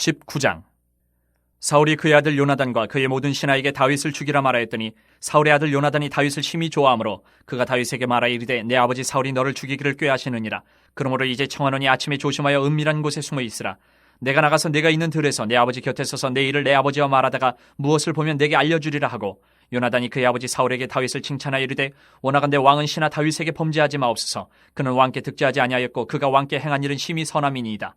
19장. 사울이 그의 아들 요나단과 그의 모든 신하에게 다윗을 죽이라 말하였더니 사울의 아들 요나단이 다윗을 심히 좋아하므로 그가 다윗에게 말하여 이르되 내 아버지 사울이 너를 죽이기를 꾀하시느니라. 그러므로 이제 청하노니 아침에 조심하여 은밀한 곳에 숨어 있으라. 내가 나가서 내가 있는 들에서 내 아버지 곁에 서서 내 일을 내 아버지와 말하다가 무엇을 보면 내게 알려주리라 하고, 요나단이 그의 아버지 사울에게 다윗을 칭찬하여 이르되 원하건대 왕은 신하 다윗에게 범죄하지 마옵소서. 그는 왕께 득죄하지 아니하였고 그가 왕께 행한 일은 심히 선함이니이다.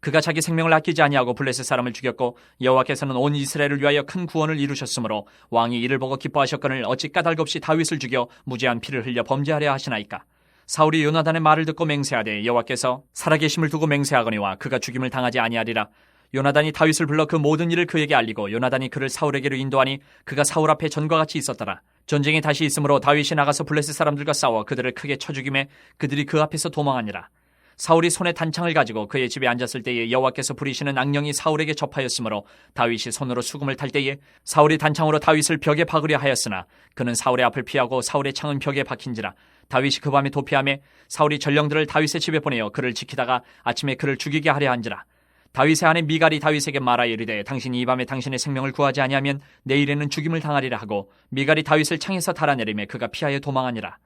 그가 자기 생명을 아끼지 아니하고 블레셋 사람을 죽였고 여호와께서는 온 이스라엘을 위하여 큰 구원을 이루셨으므로 왕이 이를 보고 기뻐하셨거늘 어찌 까닭없이 다윗을 죽여 무죄한 피를 흘려 범죄하려 하시나이까. 사울이 요나단의 말을 듣고 맹세하되 여호와께서 살아계심을 두고 맹세하거니와 그가 죽임을 당하지 아니하리라. 요나단이 다윗을 불러 그 모든 일을 그에게 알리고 요나단이 그를 사울에게로 인도하니 그가 사울 앞에 전과 같이 있었더라. 전쟁이 다시 있으므로 다윗이 나가서 블레셋 사람들과 싸워 그들을 크게 쳐 죽이매 그들이 그 앞에서 도망하니라. 사울이 손에 단창을 가지고 그의 집에 앉았을 때에 여호와께서 부리시는 악령이 사울에게 접하였으므로 다윗이 손으로 수금을 탈 때에 사울이 단창으로 다윗을 벽에 박으려 하였으나 그는 사울의 앞을 피하고 사울의 창은 벽에 박힌지라. 다윗이 그 밤에 도피하매 사울이 전령들을 다윗의 집에 보내어 그를 지키다가 아침에 그를 죽이게 하려 한지라. 다윗의 아내 미갈이 다윗에게 말하여 이르되 당신이 이 밤에 당신의 생명을 구하지 아니하면 내일에는 죽임을 당하리라 하고, 미갈이 다윗을 창에서 달아내리매 그가 피하여 도망하니라.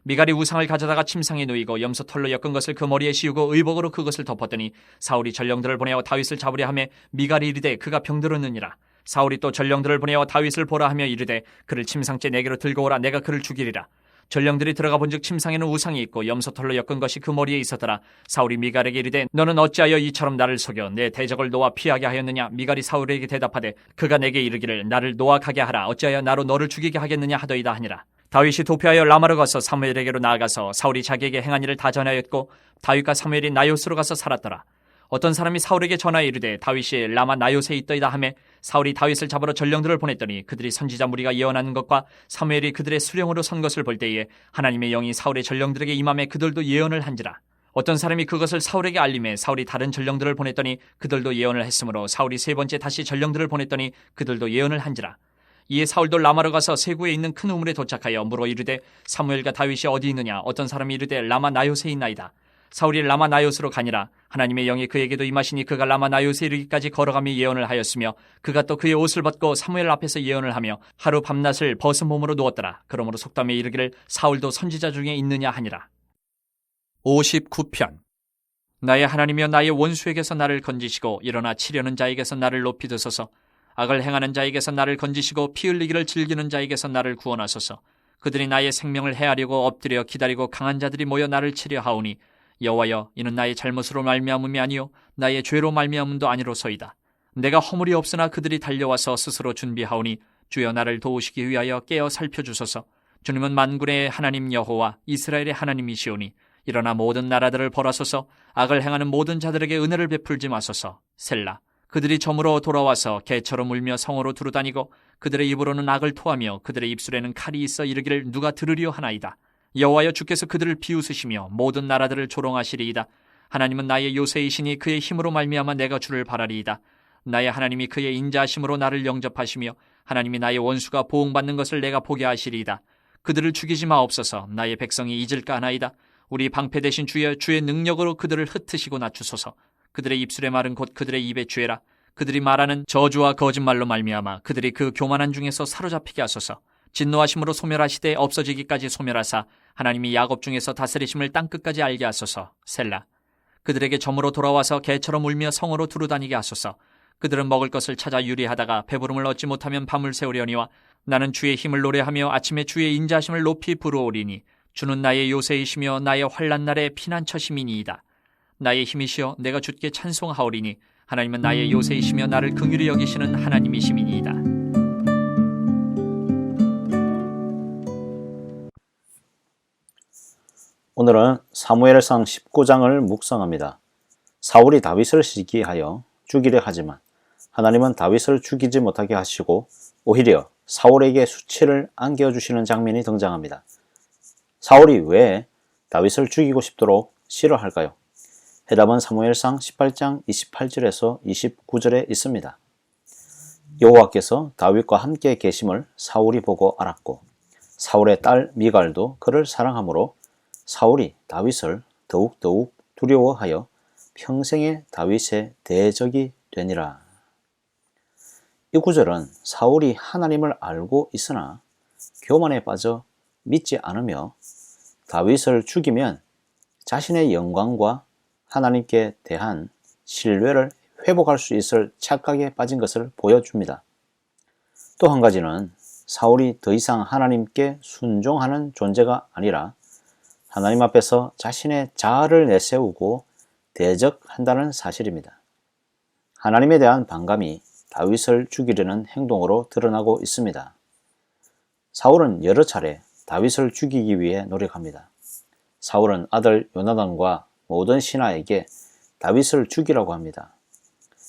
미갈이 우상을 가져다가 침상에 누이고 염소 털로 엮은 것을 그 머리에 씌우고 의복으로 그것을 덮었더니 사울이 전령들을 보내어 다윗을 잡으려 하매 미갈이 이르되 그가 병들었느니라. 사울이 또 전령들을 보내어 다윗을 보라 하며 이르되 그를 침상째 내게로 들고 오라. 내가 그를 죽이리라. 전령들이 들어가 본즉 침상에는 우상이 있고 염소 털로 엮은 것이 그 머리에 있었더라. 사울이 미갈에게 이르되 너는 어찌하여 이처럼 나를 속여 내 대적을 놓아 피하게 하였느냐. 미갈이 사울에게 대답하되 그가 내게 이르기를 나를 놓아 가게 하라. 어찌하여 나로 너를 죽이게 하겠느냐 하더이다 하니라. 다윗이 도피하여 라마로 가서 사무엘에게로 나아가서 사울이 자기에게 행한 일을 다 전하였고 다윗과 사무엘이 나요스로 가서 살았더라. 어떤 사람이 사울에게 전하여 이르되 다윗이 라마 나요스에 있더이다 하매 사울이 다윗을 잡으러 전령들을 보냈더니 그들이 선지자 무리가 예언하는 것과 사무엘이 그들의 수령으로 선 것을 볼 때에 하나님의 영이 사울의 전령들에게 임함에 그들도 예언을 한지라. 어떤 사람이 그것을 사울에게 알림해 사울이 다른 전령들을 보냈더니 그들도 예언을 했으므로 사울이 세 번째 다시 전령들을 보냈더니 그들도 예언을 한지라. 이에 사울도 라마로 가서 세구에 있는 큰 우물에 도착하여 물어 이르되 사무엘과 다윗이 어디 있느냐. 어떤 사람이 이르되 라마 나요스에 있나이다. 사울이 라마 나요스로 가니라. 하나님의 영이 그에게도 임하시니 그가 라마 나요스에 이르기까지 걸어가며 예언을 하였으며 그가 또 그의 옷을 벗고 사무엘 앞에서 예언을 하며 하루 밤낮을 벗은 몸으로 누웠더라. 그러므로 속담에 이르기를 사울도 선지자 중에 있느냐 하니라. 59편. 나의 하나님이여 나의 원수에게서 나를 건지시고 일어나 치려는 자에게서 나를 높이 드소서. 악을 행하는 자에게서 나를 건지시고 피 흘리기를 즐기는 자에게서 나를 구원하소서. 그들이 나의 생명을 해하려고 엎드려 기다리고 강한 자들이 모여 나를 치려 하오니 여호와여 이는 나의 잘못으로 말미암음이 아니요 나의 죄로 말미암음도 아니로소이다. 내가 허물이 없으나 그들이 달려와서 스스로 준비하오니 주여 나를 도우시기 위하여 깨어 살펴주소서. 주님은 만군의 하나님 여호와 이스라엘의 하나님이시오니 일어나 모든 나라들을 벌하소서. 악을 행하는 모든 자들에게 은혜를 베풀지 마소서. 셀라. 그들이 점으로 돌아와서 개처럼 울며 성으로 두루다니고 그들의 입으로는 악을 토하며 그들의 입술에는 칼이 있어 이르기를 누가 들으려 하나이다. 여호와여 주께서 그들을 비웃으시며 모든 나라들을 조롱하시리이다. 하나님은 나의 요새이시니 그의 힘으로 말미암아 내가 주를 바라리이다. 나의 하나님이 그의 인자하심으로 나를 영접하시며 하나님이 나의 원수가 보응받는 것을 내가 보게 하시리이다. 그들을 죽이지 마옵소서. 나의 백성이 잊을까 하나이다. 우리 방패 되신 주여 주의 능력으로 그들을 흩으시고 낮추소서. 그들의 입술의 말은 곧 그들의 입에 죄라. 그들이 말하는 저주와 거짓말로 말미암아 그들이 그 교만한 중에서 사로잡히게 하소서. 진노하심으로 소멸하시되 없어지기까지 소멸하사 하나님이 야곱 중에서 다스리심을 땅끝까지 알게 하소서. 셀라. 그들에게 점으로 돌아와서 개처럼 울며 성으로 두루다니게 하소서. 그들은 먹을 것을 찾아 유리하다가 배부름을 얻지 못하면 밤을 새우려니와 나는 주의 힘을 노래하며 아침에 주의 인자하심을 높이 부르오리니 주는 나의 요새이시며 나의 환난 날의 피난처심이니이다. 나의 힘이시여 내가 주께 찬송하오리니 하나님은 나의 요새이시며 나를 긍휼히 여기시는 하나님이시니이다. 오늘은 사무엘상 19장을 묵상합니다. 사울이 다윗을 시기하여 죽이려 하지만 하나님은 다윗을 죽이지 못하게 하시고 오히려 사울에게 수치를 안겨주시는 장면이 등장합니다. 사울이 왜 다윗을 죽이고 싶도록 싫어할까요? 해답은 사무엘상 18장 28절에서 29절에 있습니다. 여호와께서 다윗과 함께 계심을 사울이 보고 알았고 사울의 딸 미갈도 그를 사랑하므로 사울이 다윗을 더욱더욱 두려워하여 평생의 다윗의 대적이 되니라. 이 구절은 사울이 하나님을 알고 있으나 교만에 빠져 믿지 않으며 다윗을 죽이면 자신의 영광과 하나님께 대한 신뢰를 회복할 수 있을 착각에 빠진 것을 보여줍니다. 또 한 가지는 사울이 더 이상 하나님께 순종하는 존재가 아니라 하나님 앞에서 자신의 자아를 내세우고 대적한다는 사실입니다. 하나님에 대한 반감이 다윗을 죽이려는 행동으로 드러나고 있습니다. 사울은 여러 차례 다윗을 죽이기 위해 노력합니다. 사울은 아들 요나단과 모든 신하에게 다윗을 죽이라고 합니다.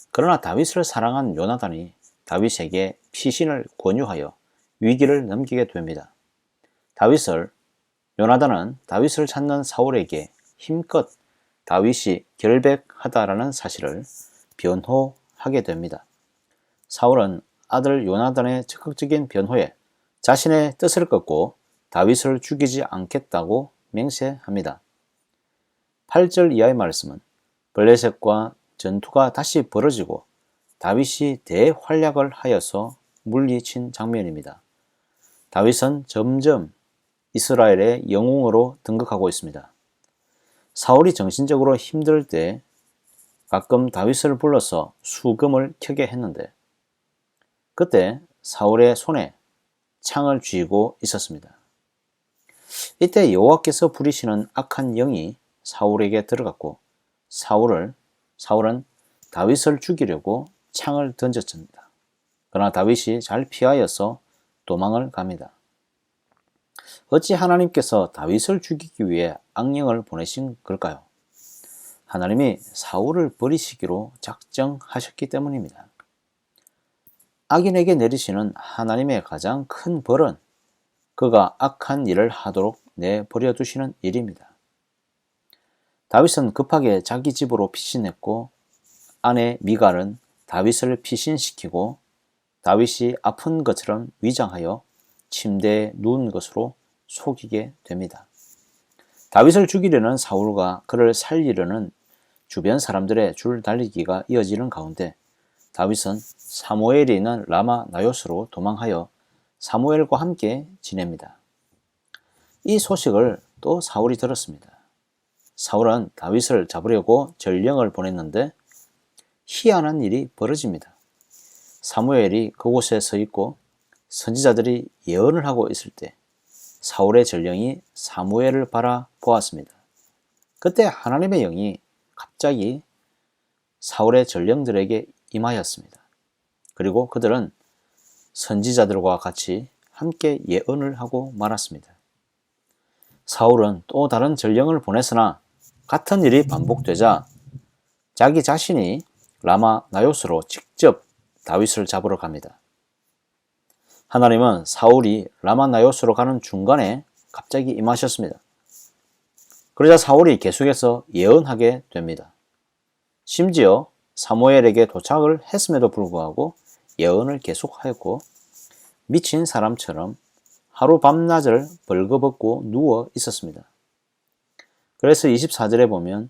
그러나 다윗을 사랑한 요나단이 다윗에게 피신을 권유하여 위기를 넘기게 됩니다. 요나단은 다윗을 찾는 사울에게 힘껏 다윗이 결백하다라는 사실을 변호하게 됩니다. 사울은 아들 요나단의 적극적인 변호에 자신의 뜻을 꺾고 다윗을 죽이지 않겠다고 맹세합니다. 8절 이하의 말씀은 블레셋과 전투가 다시 벌어지고 다윗이 대활약을 하여서 물리친 장면입니다. 다윗은 점점 이스라엘의 영웅으로 등극하고 있습니다. 사울이 정신적으로 힘들 때 가끔 다윗을 불러서 수금을 켜게 했는데 그때 사울의 손에 창을 쥐고 있었습니다. 이때 여호와께서 부리시는 악한 영이 사울에게 들어갔고 사울은 다윗을 죽이려고 창을 던졌습니다. 그러나 다윗이 잘 피하여서 도망을 갑니다. 어찌 하나님께서 다윗을 죽이기 위해 악령을 보내신 걸까요? 하나님이 사울을 버리시기로 작정하셨기 때문입니다. 악인에게 내리시는 하나님의 가장 큰 벌은 그가 악한 일을 하도록 내버려 두시는 일입니다. 다윗은 급하게 자기 집으로 피신했고 아내 미갈은 다윗을 피신시키고 다윗이 아픈 것처럼 위장하여 침대에 누운 것으로 속이게 됩니다. 다윗을 죽이려는 사울과 그를 살리려는 주변 사람들의 줄 달리기가 이어지는 가운데 다윗은 사무엘이 있는 라마 나요스로 도망하여 사무엘과 함께 지냅니다. 이 소식을 또 사울이 들었습니다. 사울은 다윗을 잡으려고 전령을 보냈는데 희한한 일이 벌어집니다. 사무엘이 그곳에 서 있고 선지자들이 예언을 하고 있을 때 사울의 전령이 사무엘을 바라보았습니다. 그때 하나님의 영이 갑자기 사울의 전령들에게 임하였습니다. 그리고 그들은 선지자들과 같이 함께 예언을 하고 말았습니다. 사울은 또 다른 전령을 보냈으나 같은 일이 반복되자 자기 자신이 라마 나요스로 직접 다윗을 잡으러 갑니다. 하나님은 사울이 라마 나요스로 가는 중간에 갑자기 임하셨습니다. 그러자 사울이 계속해서 예언하게 됩니다. 심지어 사무엘에게 도착을 했음에도 불구하고 예언을 계속하였고 미친 사람처럼 하루 밤낮을 벌거벗고 누워 있었습니다. 그래서 24절에 보면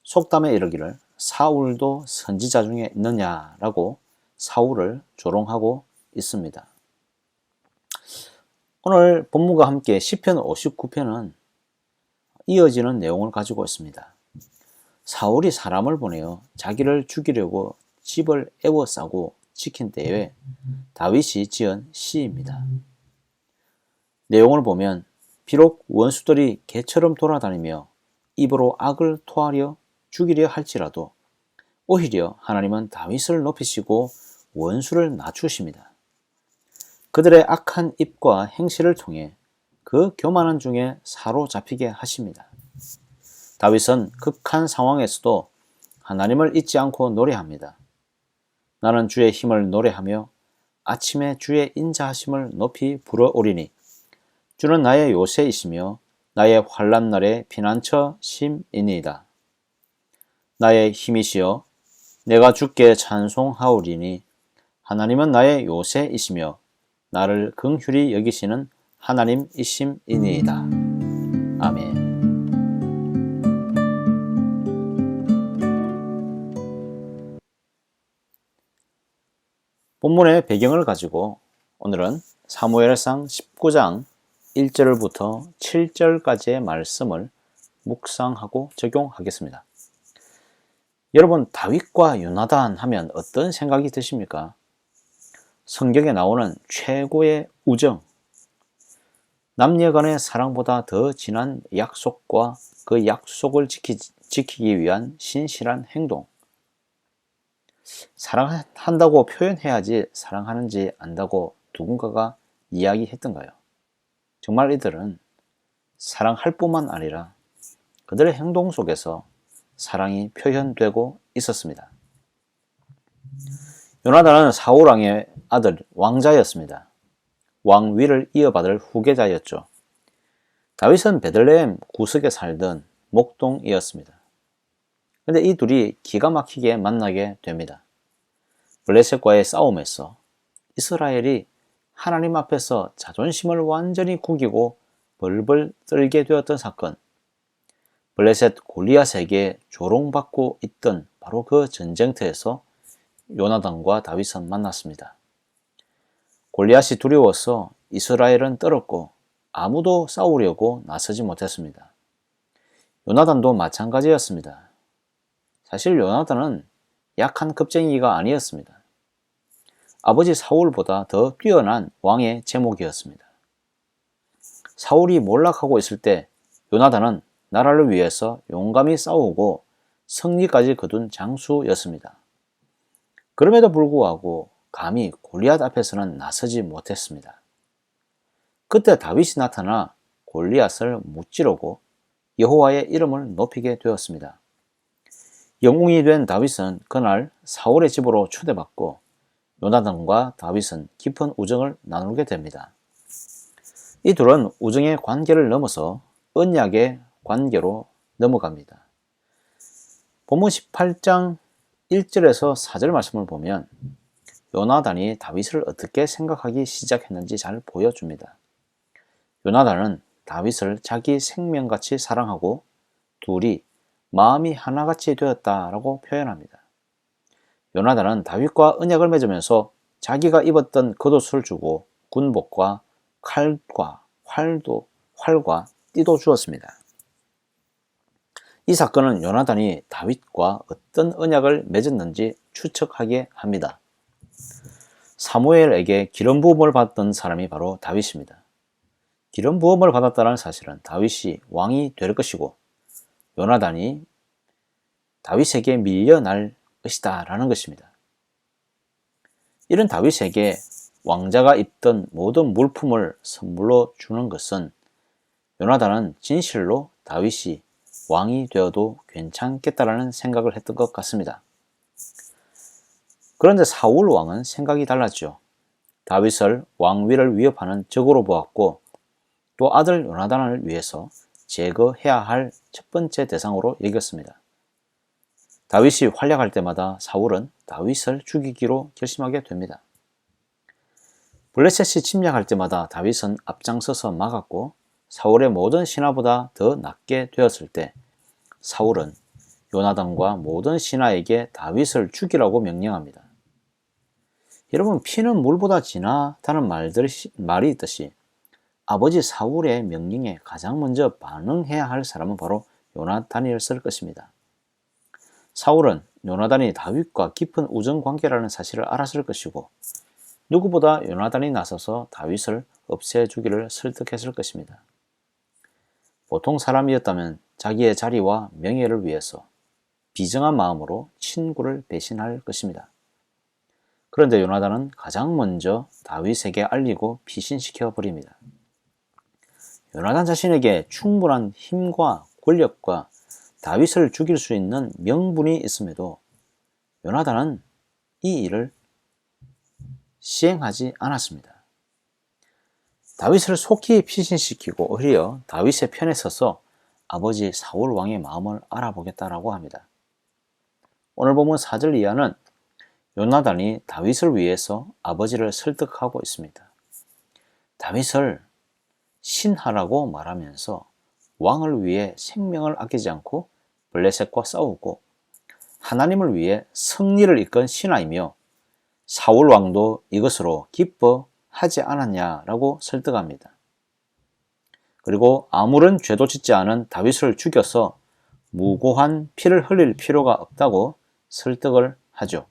속담에 이르기를 사울도 선지자 중에 있느냐라고 사울을 조롱하고 있습니다. 오늘 본문과 함께 시편 59편은 이어지는 내용을 가지고 있습니다. 사울이 사람을 보내어 자기를 죽이려고 집을 에워싸고 지킨 때에 다윗이 지은 시입니다. 내용을 보면 비록 원수들이 개처럼 돌아다니며 입으로 악을 토하려 죽이려 할지라도 오히려 하나님은 다윗을 높이시고 원수를 낮추십니다. 그들의 악한 입과 행실을 통해 그 교만한 중에 사로잡히게 하십니다. 다윗은 극한 상황에서도 하나님을 잊지 않고 노래합니다. 나는 주의 힘을 노래하며 아침에 주의 인자하심을 높이 불어오리니 주는 나의 요새이시며 나의 환난 날의 피난처 심이니이다. 나의 힘이시여 내가 주께 찬송하오리니 하나님은 나의 요새이시며 나를 긍휼히 여기시는 하나님이심이니이다. 아멘. 본문의 배경을 가지고 오늘은 사무엘상 19장 1절부터 7절까지의 말씀을 묵상하고 적용하겠습니다. 여러분, 다윗과 요나단 하면 어떤 생각이 드십니까? 성경에 나오는 최고의 우정, 남녀간의 사랑보다 더 진한 약속과 그 약속을 지키기 위한 신실한 행동. 사랑한다고 표현해야지 사랑하는지 안다고 누군가가 이야기했던가요? 정말 이들은 사랑할 뿐만 아니라 그들의 행동 속에서 사랑이 표현되고 있었습니다. 요나단은 사울왕의 아들 왕자였습니다. 왕위를 이어받을 후계자였죠. 다윗은 베들레헴 구석에 살던 목동이었습니다. 근데 이 둘이 기가 막히게 만나게 됩니다. 블레셋과의 싸움에서 이스라엘이 하나님 앞에서 자존심을 완전히 구기고 벌벌 떨게 되었던 사건, 블레셋 골리앗에게 조롱받고 있던 바로 그 전쟁터에서 요나단과 다윗은 만났습니다. 골리앗이 두려워서 이스라엘은 떨었고 아무도 싸우려고 나서지 못했습니다. 요나단도 마찬가지였습니다. 사실 요나단은 약한 겁쟁이가 아니었습니다. 아버지 사울보다 더 뛰어난 왕의 제목이었습니다. 사울이 몰락하고 있을 때 요나단은 나라를 위해서 용감히 싸우고 승리까지 거둔 장수였습니다. 그럼에도 불구하고 감히 골리앗 앞에서는 나서지 못했습니다. 그때 다윗이 나타나 골리앗을 무찌르고 여호와의 이름을 높이게 되었습니다. 영웅이 된 다윗은 그날 사울의 집으로 초대받고 요나단과 다윗은 깊은 우정을 나누게 됩니다. 이 둘은 우정의 관계를 넘어서 언약의 관계로 넘어갑니다. 본문 18장 1절에서 4절 말씀을 보면 요나단이 다윗을 어떻게 생각하기 시작했는지 잘 보여줍니다. 요나단은 다윗을 자기 생명같이 사랑하고 둘이 마음이 하나같이 되었다라고 표현합니다. 요나단은 다윗과 언약을 맺으면서 자기가 입었던 겉옷을 주고 군복과 칼과 활과 띠도 주었습니다. 이 사건은 요나단이 다윗과 어떤 언약을 맺었는지 추측하게 합니다. 사무엘에게 기름 부음을 받던 사람이 바로 다윗입니다. 기름 부음을 받았다는 사실은 다윗이 왕이 될 것이고 요나단이 다윗에게 밀려날 것이다 라는 것입니다. 이런 다윗에게 왕자가 입던 모든 물품을 선물로 주는 것은 요나단은 진실로 다윗이 왕이 되어도 괜찮겠다라는 생각을 했던 것 같습니다. 그런데 사울 왕은 생각이 달랐죠. 다윗을 왕위를 위협하는 적으로 보았고 또 아들 요나단을 위해서 제거해야 할 첫 번째 대상으로 여겼습니다. 다윗이 활약할 때마다 사울은 다윗을 죽이기로 결심하게 됩니다. 블레셋이 침략할 때마다 다윗은 앞장서서 막았고 사울의 모든 신하보다 더 낫게 되었을 때 사울은 요나단과 모든 신하에게 다윗을 죽이라고 명령합니다. 여러분, 피는 물보다 진하다는 말이 있듯이 아버지 사울의 명령에 가장 먼저 반응해야 할 사람은 바로 요나단이었을 것입니다. 사울은 요나단이 다윗과 깊은 우정 관계라는 사실을 알았을 것이고 누구보다 요나단이 나서서 다윗을 없애주기를 설득했을 것입니다. 보통 사람이었다면 자기의 자리와 명예를 위해서 비정한 마음으로 친구를 배신할 것입니다. 그런데 요나단은 가장 먼저 다윗에게 알리고 피신시켜 버립니다. 요나단 자신에게 충분한 힘과 권력과 다윗을 죽일 수 있는 명분이 있음에도 요나단은 이 일을 시행하지 않았습니다. 다윗을 속히 피신시키고 오히려 다윗의 편에 서서 아버지 사울 왕의 마음을 알아보겠다라고 합니다. 오늘 본문 4절 이하는 요나단이 다윗을 위해서 아버지를 설득하고 있습니다. 다윗을 신하라고 말하면서 왕을 위해 생명을 아끼지 않고 블레셋과 싸우고 하나님을 위해 승리를 이끈 신하이며 사울 왕도 이것으로 기뻐하지 않았냐라고 설득합니다. 그리고 아무런 죄도 짓지 않은 다윗을 죽여서 무고한 피를 흘릴 필요가 없다고 설득을 하죠.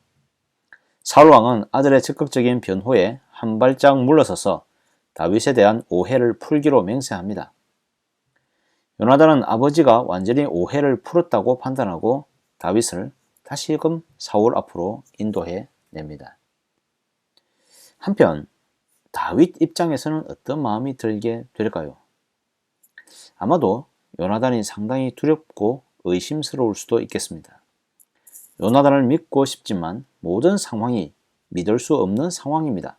사울 왕은 아들의 적극적인 변호에 한 발짝 물러서서 다윗에 대한 오해를 풀기로 맹세합니다. 요나단은 아버지가 완전히 오해를 풀었다고 판단하고 다윗을 다시금 사울 앞으로 인도해 냅니다. 한편 다윗 입장에서는 어떤 마음이 들게 될까요? 아마도 요나단이 상당히 두렵고 의심스러울 수도 있겠습니다. 요나단을 믿고 싶지만 모든 상황이 믿을 수 없는 상황입니다.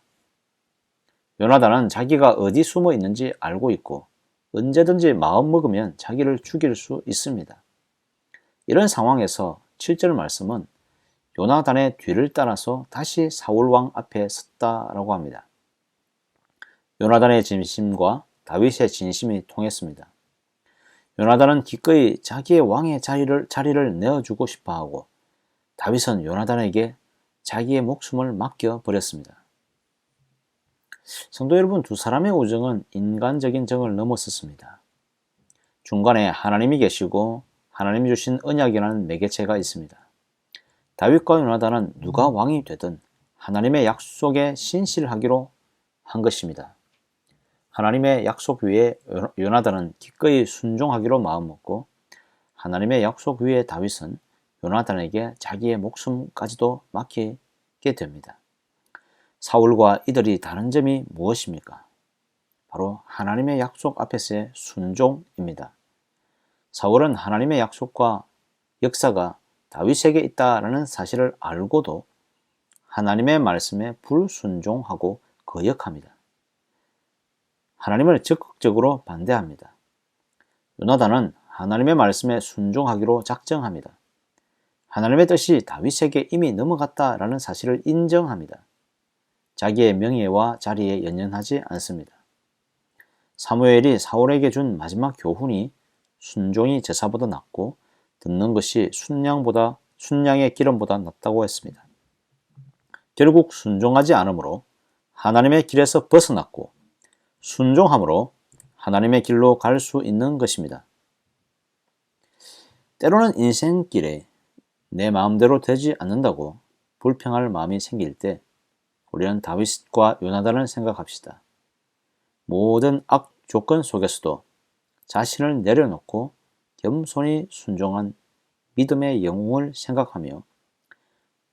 요나단은 자기가 어디 숨어 있는지 알고 있고 언제든지 마음먹으면 자기를 죽일 수 있습니다. 이런 상황에서 7절 말씀은 요나단의 뒤를 따라서 다시 사울왕 앞에 섰다라고 합니다. 요나단의 진심과 다윗의 진심이 통했습니다. 요나단은 기꺼이 자기의 왕의 자리를 내어주고 싶어하고 다윗은 요나단에게 자기의 목숨을 맡겨버렸습니다. 성도 여러분, 두 사람의 우정은 인간적인 정을 넘어섰습니다. 중간에 하나님이 계시고 하나님이 주신 언약이라는 매개체가 있습니다. 다윗과 요나단은 누가 왕이 되든 하나님의 약속에 신실하기로 한 것입니다. 하나님의 약속 위에 요나단은 기꺼이 순종하기로 마음먹고 하나님의 약속 위에 다윗은 요나단에게 자기의 목숨까지도 맡기게 됩니다. 사울과 이들이 다른 점이 무엇입니까? 바로 하나님의 약속 앞에서의 순종입니다. 사울은 하나님의 약속과 역사가 다윗에게 있다라는 사실을 알고도 하나님의 말씀에 불순종하고 거역합니다. 하나님을 적극적으로 반대합니다. 요나단은 하나님의 말씀에 순종하기로 작정합니다. 하나님의 뜻이 다윗에게 이미 넘어갔다라는 사실을 인정합니다. 자기의 명예와 자리에 연연하지 않습니다. 사무엘이 사울에게 준 마지막 교훈이 순종이 제사보다 낫고 듣는 것이 순양의 기름보다 낫다고 했습니다. 결국 순종하지 않으므로 하나님의 길에서 벗어났고 순종함으로 하나님의 길로 갈 수 있는 것입니다. 때로는 인생길에 내 마음대로 되지 않는다고 불평할 마음이 생길 때 우리는 다윗과 요나단을 생각합시다. 모든 악 조건 속에서도 자신을 내려놓고 겸손히 순종한 믿음의 영웅을 생각하며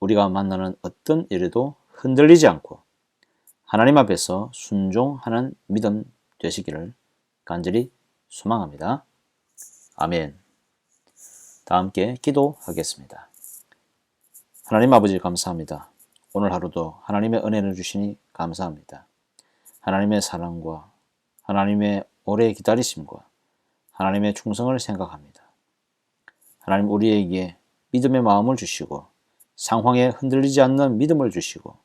우리가 만나는 어떤 일에도 흔들리지 않고 하나님 앞에서 순종하는 믿음 되시기를 간절히 소망합니다. 아멘. 다 함께 기도하겠습니다. 하나님 아버지 감사합니다. 오늘 하루도 하나님의 은혜를 주시니 감사합니다. 하나님의 사랑과 하나님의 오래 기다리심과 하나님의 충성을 생각합니다. 하나님 우리에게 믿음의 마음을 주시고 상황에 흔들리지 않는 믿음을 주시고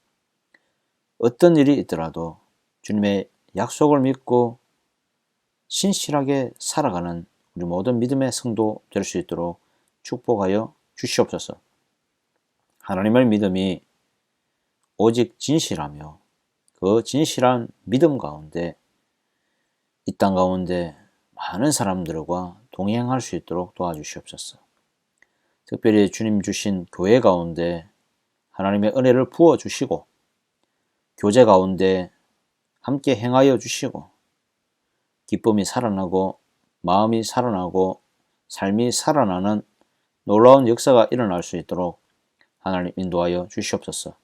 어떤 일이 있더라도 주님의 약속을 믿고 신실하게 살아가는 우리 모든 믿음의 성도 될 수 있도록 축복하여 주시옵소서. 하나님의 믿음이 오직 진실하며 그 진실한 믿음 가운데 이 땅 가운데 많은 사람들과 동행할 수 있도록 도와주시옵소서. 특별히 주님 주신 교회 가운데 하나님의 은혜를 부어주시고 교제 가운데 함께 행하여 주시고 기쁨이 살아나고 마음이 살아나고 삶이 살아나는 놀라운 역사가 일어날 수 있도록 하나님 인도하여 주시옵소서.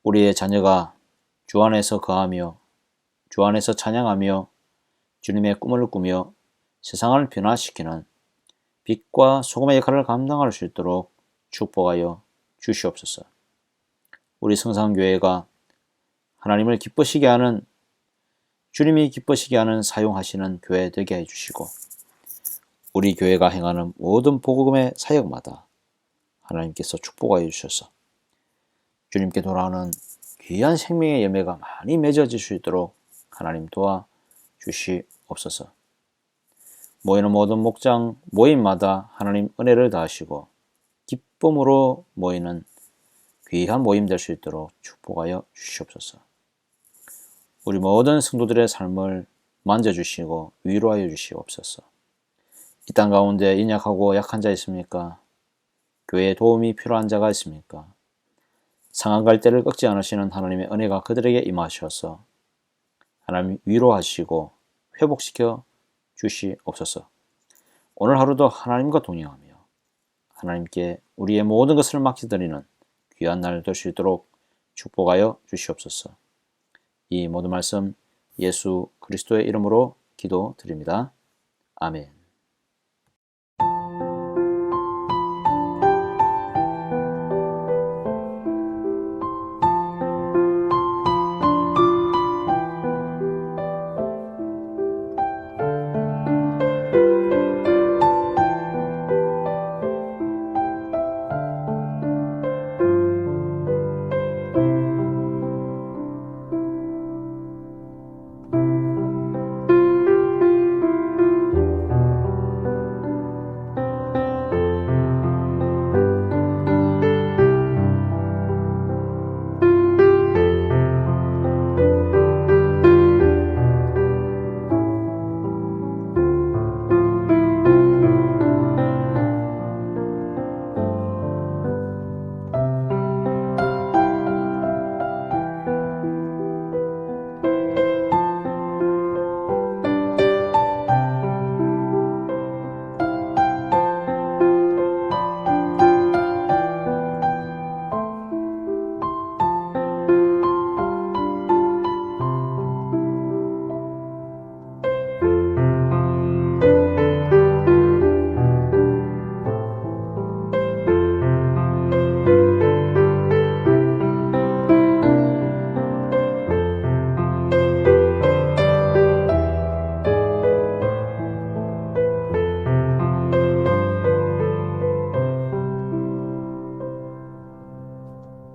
우리의 자녀가 주 안에서 거하며 주 안에서 찬양하며 주님의 꿈을 꾸며 세상을 변화시키는 빛과 소금의 역할을 감당할 수 있도록 축복하여 주시옵소서. 우리 성산교회가 하나님을 기쁘시게 하는 주님이 기쁘시게 하는 사용하시는 교회 되게 해주시고 우리 교회가 행하는 모든 복음의 사역마다 하나님께서 축복하여 주셔서 주님께 돌아오는 귀한 생명의 열매가 많이 맺어질 수 있도록 하나님 도와주시옵소서. 모이는 모든 목장 모임마다 하나님 은혜를 다하시고 기쁨으로 모이는 귀한 모임 될 수 있도록 축복하여 주시옵소서. 우리 모든 성도들의 삶을 만져주시고 위로하여 주시옵소서. 이 땅 가운데 인약하고 약한 자 있습니까? 교회에 도움이 필요한 자가 있습니까? 상한 갈대를 꺾지 않으시는 하나님의 은혜가 그들에게 임하셔서 하나님 위로하시고 회복시켜 주시옵소서. 오늘 하루도 하나님과 동행하며 하나님께 우리의 모든 것을 맡겨드리는 귀한 날 될 수 있도록 축복하여 주시옵소서. 이 모든 말씀 예수 그리스도의 이름으로 기도드립니다. 아멘.